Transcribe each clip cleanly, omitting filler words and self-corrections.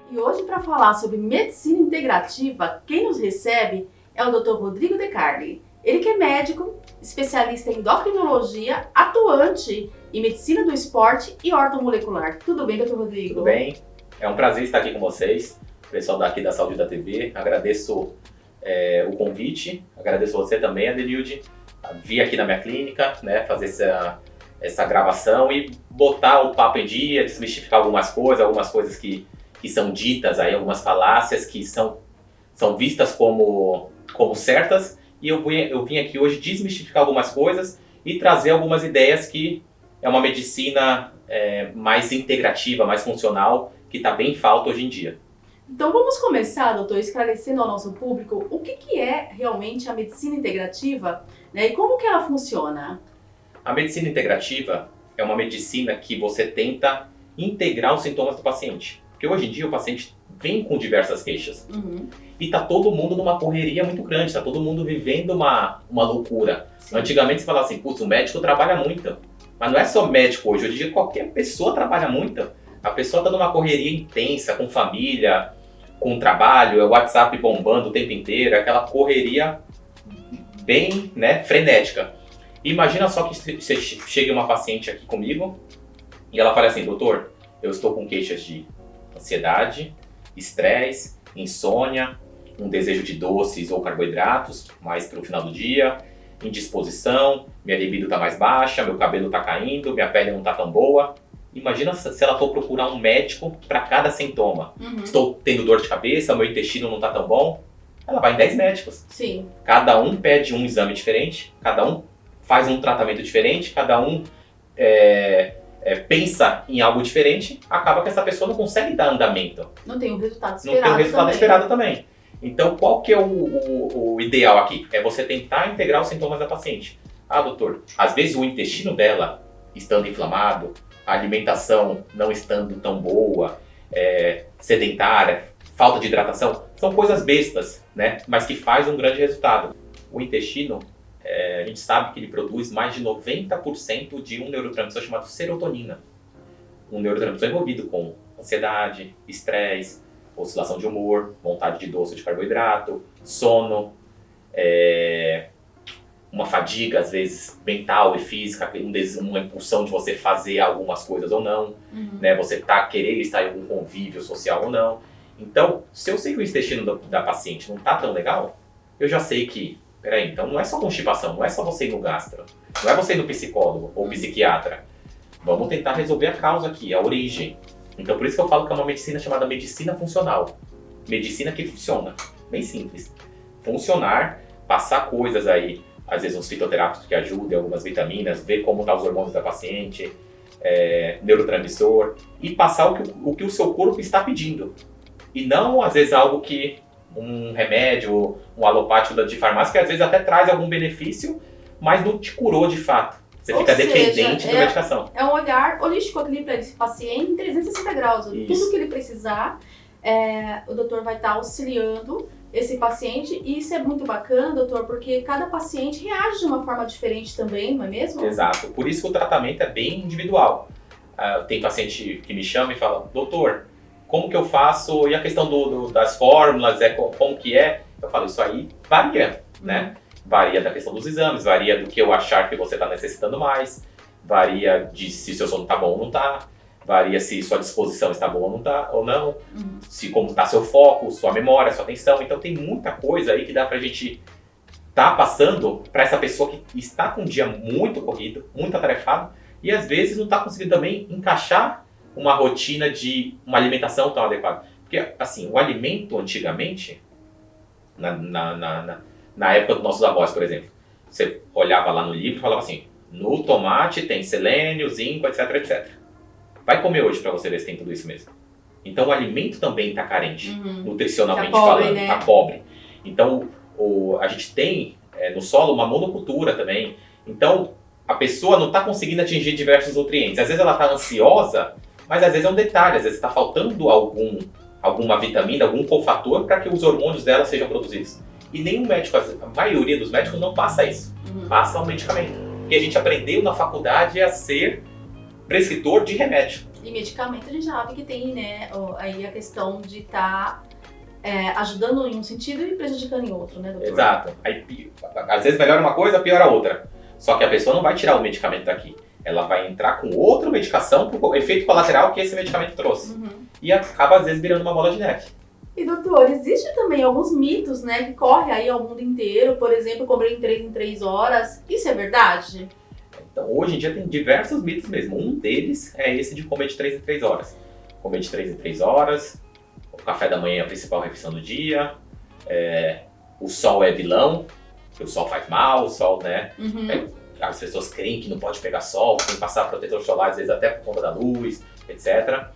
E hoje, para falar sobre medicina integrativa, quem nos recebe é o Dr. Rodrigo De Carli. Ele que é médico, especialista em endocrinologia, atuante em medicina do esporte e ortomolecular. Tudo bem, Dr. Rodrigo? Tudo bem. É um prazer estar aqui com vocês, pessoal daqui da Saúde da TV. Agradeço o convite, agradeço você também, Adenilde, vir aqui na minha clínica, né, fazer essa gravação e botar o papo em dia, desmistificar algumas coisas que são ditas aí, algumas falácias que são vistas como certas, e eu vim aqui hoje desmistificar algumas coisas e trazer algumas ideias que é uma medicina mais integrativa, mais funcional, que está bem em falta hoje em dia. Então vamos começar, doutor, esclarecendo ao nosso público o que é realmente a medicina integrativa, né, e como que ela funciona? A medicina integrativa é uma medicina que você tenta integrar os sintomas do paciente. Porque hoje em dia o paciente vem com diversas queixas. Uhum. E tá todo mundo numa correria muito grande, tá todo mundo vivendo uma loucura. Sim. Antigamente você falava assim, putz, o médico trabalha muito. Mas não é só médico hoje em dia qualquer pessoa trabalha muito. A pessoa tá numa correria intensa, com família, com trabalho, é o WhatsApp bombando o tempo inteiro, aquela correria bem, né, frenética. Imagina só que você chegue uma paciente aqui comigo e ela fala assim, doutor, eu estou com queixas de ansiedade, estresse, insônia, um desejo de doces ou carboidratos mais para o final do dia, indisposição, minha libido está mais baixa, meu cabelo está caindo, minha pele não está tão boa. Imagina se ela for procurar um médico para cada sintoma. Uhum. Estou tendo dor de cabeça, meu intestino não está tão bom. Ela vai em 10 médicos. Sim. Cada um pede um exame diferente, cada um faz um tratamento diferente, cada um pensa em algo diferente, acaba que essa pessoa não consegue dar andamento. Não tem o resultado Não esperado tem o resultado também. esperado também. Então, qual que é o ideal aqui? É você tentar integrar os sintomas da paciente. Ah, doutor, às vezes o intestino dela estando inflamado, a alimentação não estando tão boa, sedentária, falta de hidratação, são coisas bestas, né? Mas que faz um grande resultado. O intestino, a gente sabe que ele produz mais de 90% de um neurotransmissor chamado serotonina. Um neurotransmissor envolvido com ansiedade, estresse, oscilação de humor, vontade de doce ou de carboidrato, sono, uma fadiga, às vezes, mental e física, uma impulsão de você fazer algumas coisas ou não, né? Você querer estar em algum convívio social ou não. Então, se eu sei que o intestino da paciente não está tão legal, eu já sei que, peraí, então não é só constipação, não é só você ir no gastro, não é você ir no psicólogo ou psiquiatra. Vamos tentar resolver a causa aqui, a origem. Então, por isso que eu falo que é uma medicina chamada medicina funcional. Medicina que funciona. Bem simples. Funcionar, passar coisas aí, às vezes uns fitoterápicos que ajudem, algumas vitaminas, ver como estão os hormônios da paciente, neurotransmissor, e passar o que o seu corpo está pedindo. E não, às vezes, algo que um remédio, um alopático de farmácia, que às vezes até traz algum benefício, mas não te curou de fato. Você fica dependente da medicação. É um olhar holístico ali para esse paciente em 360 graus. Isso. Tudo que ele precisar, o doutor vai estar auxiliando esse paciente. E isso é muito bacana, doutor, porque cada paciente reage de uma forma diferente também, não é mesmo? Exato. Por isso que o tratamento é bem individual. Tem paciente que me chama e fala, doutor, como que eu faço? E a questão das fórmulas, como que é? Eu falo, isso aí varia, né? Varia da questão dos exames, varia do que eu achar que você está necessitando mais, varia de se seu sono está bom ou não está, varia se sua disposição está boa ou não, se como está seu foco, sua memória, sua atenção. Então tem muita coisa aí que dá pra gente tá passando para essa pessoa que está com um dia muito corrido, muito atarefado, e às vezes não está conseguindo também encaixar uma rotina de uma alimentação tão adequada. Porque, assim, o alimento antigamente, na época dos nossos avós, por exemplo, você olhava lá no livro e falava assim, no tomate tem selênio, zinco, etc, etc. Vai comer hoje para você ver se tem tudo isso mesmo. Então o alimento também está carente, nutricionalmente falando, né? está pobre. Então a gente tem no solo uma monocultura também. Então a pessoa não está conseguindo atingir diversos nutrientes. Às vezes ela está ansiosa, mas às vezes é um detalhe, às vezes está faltando alguma vitamina, algum cofator para que os hormônios dela sejam produzidos. E nenhum médico, a maioria dos médicos não passa isso, passa um medicamento. Porque a gente aprendeu na faculdade a ser prescritor de remédio. E medicamento a gente sabe que tem, né, aí a questão de estar ajudando em um sentido e prejudicando em outro, né, doutor? Exato. Aí, às vezes melhora uma coisa, piora a outra. Só que a pessoa não vai tirar o medicamento daqui. Ela vai entrar com outra medicação por efeito colateral que esse medicamento trouxe. E acaba, às vezes, virando uma bola de neve. E, doutor, existe também alguns mitos, né, que correm aí ao mundo inteiro. Por exemplo, comer em 3 em 3 horas. Isso é verdade? Então, hoje em dia tem diversos mitos mesmo. Um deles é esse de comer de 3 em 3 horas. Comer de 3 em 3 horas, o café da manhã é a principal refeição do dia, o sol é vilão, que o sol faz mal, o sol, né? As pessoas creem que não pode pegar sol, tem que passar protetor solar, às vezes até por conta da luz, etc.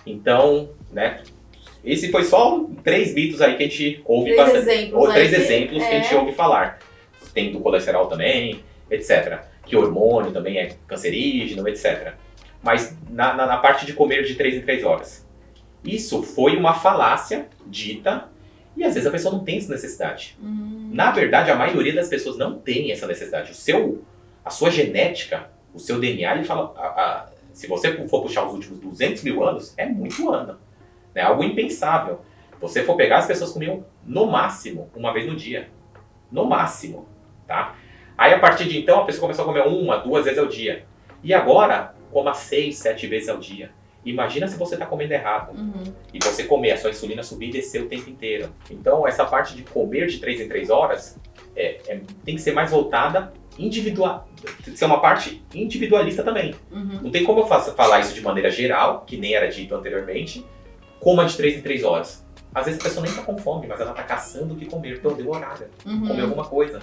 Então, né? Esse foi só 3 mitos aí que a gente ouve bastante. 3 exemplos que a gente ouve falar. Tem do colesterol também, etc. Que hormônio também é cancerígeno, etc. Mas na parte de comer de 3 em 3 horas. Isso foi uma falácia dita e às vezes a pessoa não tem essa necessidade. Na verdade, a maioria das pessoas não tem essa necessidade. A sua genética, o seu DNA, ele fala... se você for puxar os últimos 200 mil anos, é muito ano. É algo impensável. Você for pegar, as pessoas comiam no máximo uma vez no dia. No máximo, tá? Aí a partir de então a pessoa começou a comer 1, 2 vezes ao dia. E agora, coma 6, 7 vezes ao dia. Imagina se você está comendo errado. E você comer, a sua insulina subir e descer o tempo inteiro. Então essa parte de comer de 3 em 3 horas tem que ser mais voltada individual. Tem que ser uma parte individualista também. Não tem como eu falar isso de maneira geral, que nem era dito anteriormente. Coma de 3 em 3 horas. Às vezes a pessoa nem está com fome, mas ela está caçando o que comer, perdeu o horário. Comer alguma coisa,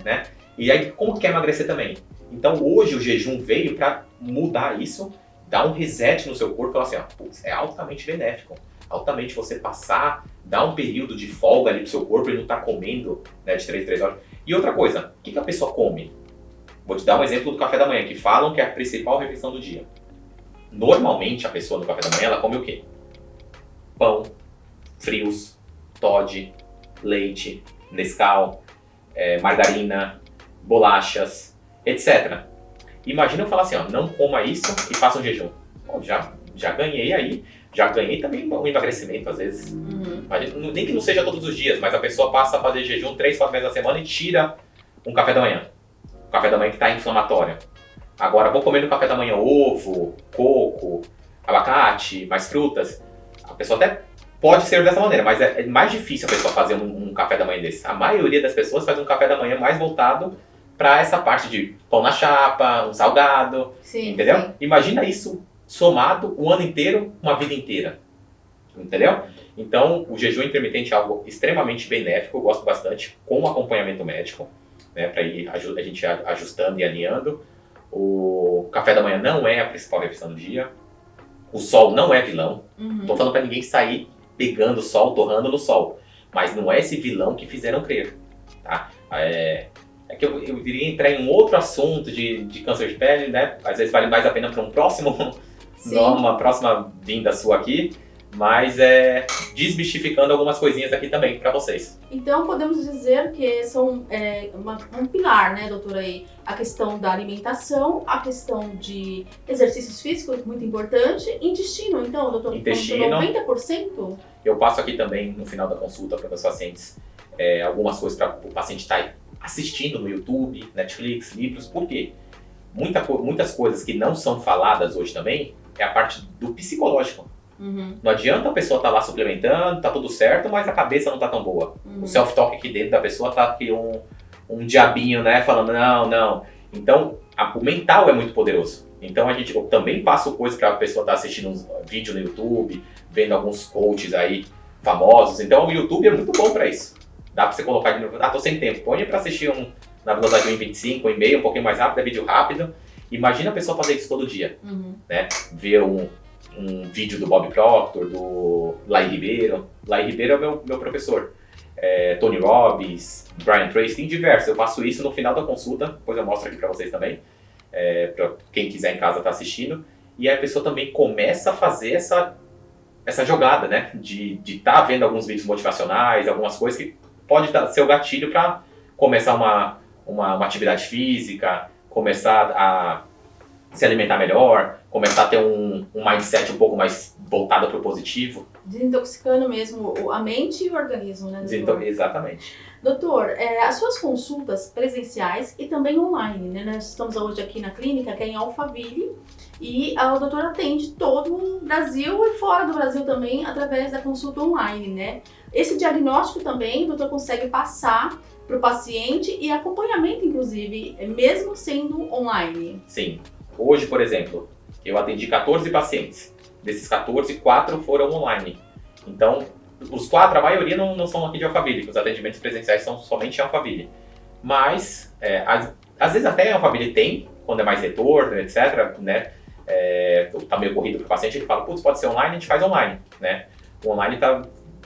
né? E aí, como que quer emagrecer também? Então, hoje o jejum veio para mudar isso, dar um reset no seu corpo e falar assim, putz, é altamente benéfico. Altamente você passar, dar um período de folga ali pro seu corpo e não estar comendo, né, de 3 em 3 horas. E outra coisa, o que a pessoa come? Vou te dar um exemplo do café da manhã, que falam que é a principal refeição do dia. Normalmente, a pessoa no café da manhã, ela come o quê? Pão, frios, Toddy, leite, Nescau, margarina, bolachas, etc. Imagina eu falar assim, não coma isso e faça um jejum. Pô, já ganhei aí, já ganhei também um emagrecimento às vezes. Nem que não seja todos os dias, mas a pessoa passa a fazer jejum 3, 4 vezes na semana e tira um café da manhã. Um café da manhã que está inflamatório. Agora, vou comer no café da manhã ovo, coco, abacate, mais frutas. A pessoa até pode ser dessa maneira, mas é mais difícil a pessoa fazer um café da manhã desse. A maioria das pessoas faz um café da manhã mais voltado para essa parte de pão na chapa, um salgado, entendeu? Sim. Imagina isso somado o ano inteiro, uma vida inteira, entendeu? Então, o jejum intermitente é algo extremamente benéfico, eu gosto bastante, com acompanhamento médico, né, para ir a gente ajustando e alinhando. O café da manhã não é a principal refeição do dia, o sol não é vilão, tô falando para ninguém sair pegando o sol, torrando no sol, mas não é esse vilão que fizeram crer, tá? É que eu iria entrar em um outro assunto de câncer de pele, né? Às vezes vale mais a pena para uma próxima vinda sua aqui, mas desmistificando algumas coisinhas aqui também para vocês. Então podemos dizer que são um pilar, né, doutora, aí, a questão da alimentação, a questão de exercícios físicos, muito importante, intestino, então, doutor, intestino, 90%? Eu passo aqui também no final da consulta para os pacientes algumas coisas para o paciente estar assistindo no YouTube, Netflix, livros. Por quê? Muitas coisas que não são faladas hoje também é a parte do psicológico. Não adianta a pessoa estar lá suplementando, tá tudo certo, mas a cabeça não tá tão boa. O self-talk aqui dentro da pessoa tá aqui um diabinho, né, falando não. Então, o mental é muito poderoso. Então, eu também passo coisas para a pessoa estar assistindo uns vídeos no YouTube, vendo alguns coaches aí famosos. Então, o YouTube é muito bom para isso. Dá para você colocar de novo, tô sem tempo, põe para assistir na velocidade 1.25, 1,5, um pouquinho mais rápido, é vídeo rápido. Imagina a pessoa fazer isso todo dia, né? Ver um vídeo do Bob Proctor, do Lai Ribeiro. Lai Ribeiro é o meu professor. Tony Robbins, Brian Tracy, tem diversos. Eu faço isso no final da consulta, depois eu mostro aqui para vocês também, para quem quiser em casa estar assistindo. E aí a pessoa também começa a fazer essa jogada, né? De estar vendo alguns vídeos motivacionais, algumas coisas que pode ser o gatilho para começar uma atividade física, começar a se alimentar melhor, começar a ter um mindset um pouco mais voltado para o positivo. Desintoxicando mesmo a mente e o organismo, né, doutor? Exatamente. Doutor, as suas consultas presenciais e também online, né? Nós estamos hoje aqui na clínica, que é em Alphaville, e o doutor atende todo o Brasil e fora do Brasil também, através da consulta online, né? Esse diagnóstico também o doutor consegue passar para o paciente e acompanhamento, inclusive, mesmo sendo online. Sim. Hoje, por exemplo, eu atendi 14 pacientes. Desses 14, 4 foram online. Então, os 4, a maioria não são aqui de Alphaville, os atendimentos presenciais são somente em Alphaville. Mas, às vezes até em Alphaville tem, quando é mais retorno, etc., né? Tá meio corrido para o paciente, ele fala, putz, pode ser online, a gente faz online, né? O online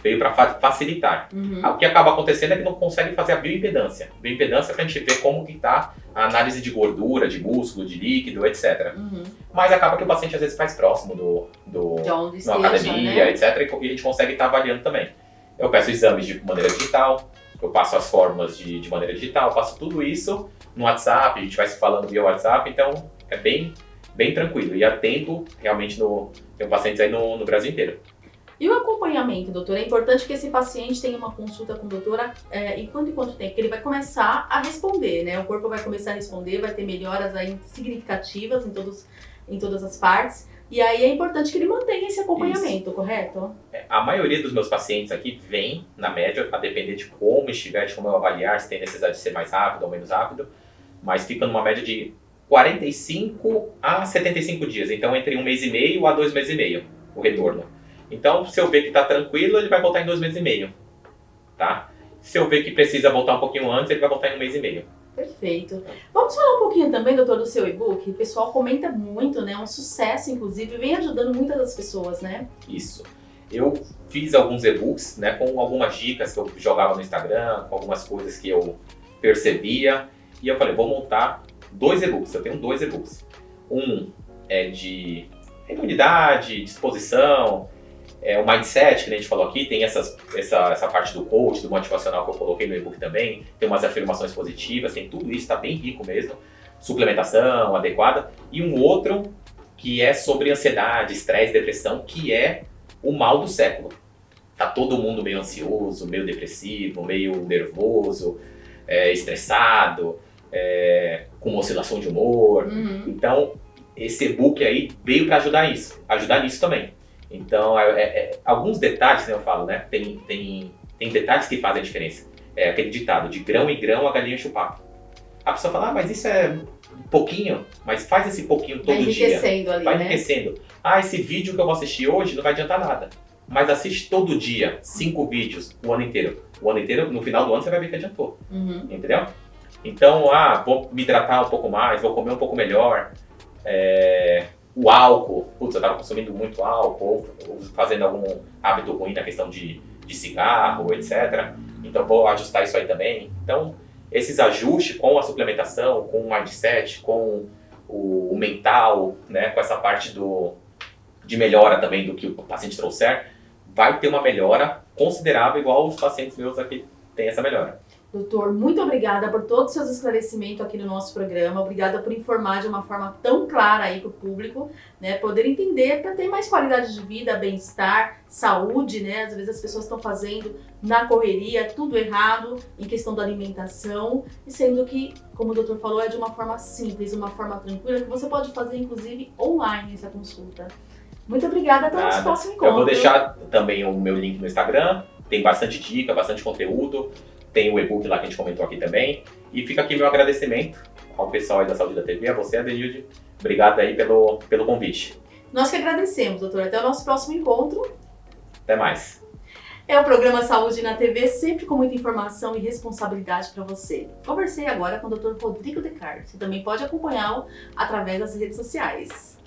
veio para facilitar. O que acaba acontecendo é que não consegue fazer a bioimpedância. Bioimpedância é para a gente ver como que está a análise de gordura, de músculo, de líquido, etc. Mas acaba que o paciente às vezes faz próximo na academia, né? etc. E a gente consegue estar avaliando também. Eu peço exames de maneira digital, eu passo as fórmulas de maneira digital, eu passo tudo isso no WhatsApp, a gente vai se falando via WhatsApp, então é bem tranquilo. E atendo realmente tenho pacientes aí no Brasil inteiro. E o acompanhamento, doutor? É importante que esse paciente tenha uma consulta com a doutora em quanto tempo? Porque ele vai começar a responder, né? O corpo vai começar a responder, vai ter melhoras aí significativas em todas as partes. E aí é importante que ele mantenha esse acompanhamento, correto? A maioria dos meus pacientes aqui vem, na média, a depender de como estiver, de como eu avaliar, se tem necessidade de ser mais rápido ou menos rápido, mas fica numa média de 45 a 75 dias. Então, entre 1 mês e meio a 2 meses e meio, o retorno. Então, se eu ver que está tranquilo, ele vai voltar em 2 meses e meio, tá? Se eu ver que precisa voltar um pouquinho antes, ele vai voltar em 1 mês e meio. Perfeito. Vamos falar um pouquinho também, doutor, do seu e-book. O pessoal comenta muito, né? Um sucesso, inclusive, vem ajudando muitas das pessoas, né? Isso. Eu fiz alguns e-books, né, com algumas dicas que eu jogava no Instagram, com algumas coisas que eu percebia. E eu falei, vou montar 2 e-books. Eu tenho 2 e-books. Um é de imunidade, disposição, o mindset, que a gente falou aqui, tem essa parte do coach, do motivacional que eu coloquei no e-book também, tem umas afirmações positivas, tem tudo isso, está bem rico mesmo, suplementação adequada, e um outro que é sobre ansiedade, estresse, depressão, que é o mal do século. Tá todo mundo meio ansioso, meio depressivo, meio nervoso, estressado, com oscilação de humor. Então, esse e-book aí veio para ajudar nisso também. Então, alguns detalhes, né, eu falo, né? Tem detalhes que fazem a diferença. É aquele ditado, de grão em grão a galinha enche o papo. A pessoa fala, mas isso é pouquinho, mas faz esse pouquinho todo dia. Vai enriquecendo. Esse vídeo que eu vou assistir hoje não vai adiantar nada. Mas assiste todo dia, 5 vídeos, o ano inteiro. O ano inteiro, no final do ano, você vai ver que adiantou. Entendeu? Então, vou me hidratar um pouco mais, vou comer um pouco melhor. O álcool, putz, eu estava consumindo muito álcool, ou fazendo algum hábito ruim na questão de cigarro, etc. Então vou ajustar isso aí também. Então, esses ajustes com a suplementação, com o mindset, com o mental, né, com essa parte de melhora também do que o paciente trouxer, vai ter uma melhora considerável, igual os pacientes meus aqui têm essa melhora. Doutor, muito obrigada por todos os seus esclarecimentos aqui no nosso programa. Obrigada por informar de uma forma tão clara aí para o público, né? Poder entender para ter mais qualidade de vida, bem-estar, saúde, né? Às vezes as pessoas estão fazendo na correria tudo errado em questão da alimentação, e sendo que, como o doutor falou, é de uma forma simples, uma forma tranquila, que você pode fazer, inclusive, online essa consulta. Muito obrigada, até o nosso próximo encontro. Eu vou deixar também o meu link no Instagram, tem bastante dica, bastante conteúdo. Tem o e-book lá que a gente comentou aqui também. E fica aqui meu agradecimento ao pessoal aí da Saúde da TV, a você, Adenilde. Obrigado aí pelo convite. Nós que agradecemos, doutor. Até o nosso próximo encontro. Até mais. É o programa Saúde na TV, sempre com muita informação e responsabilidade para você. Conversei agora com o Dr. Rodrigo De Carli. Você também pode acompanhá-lo através das redes sociais.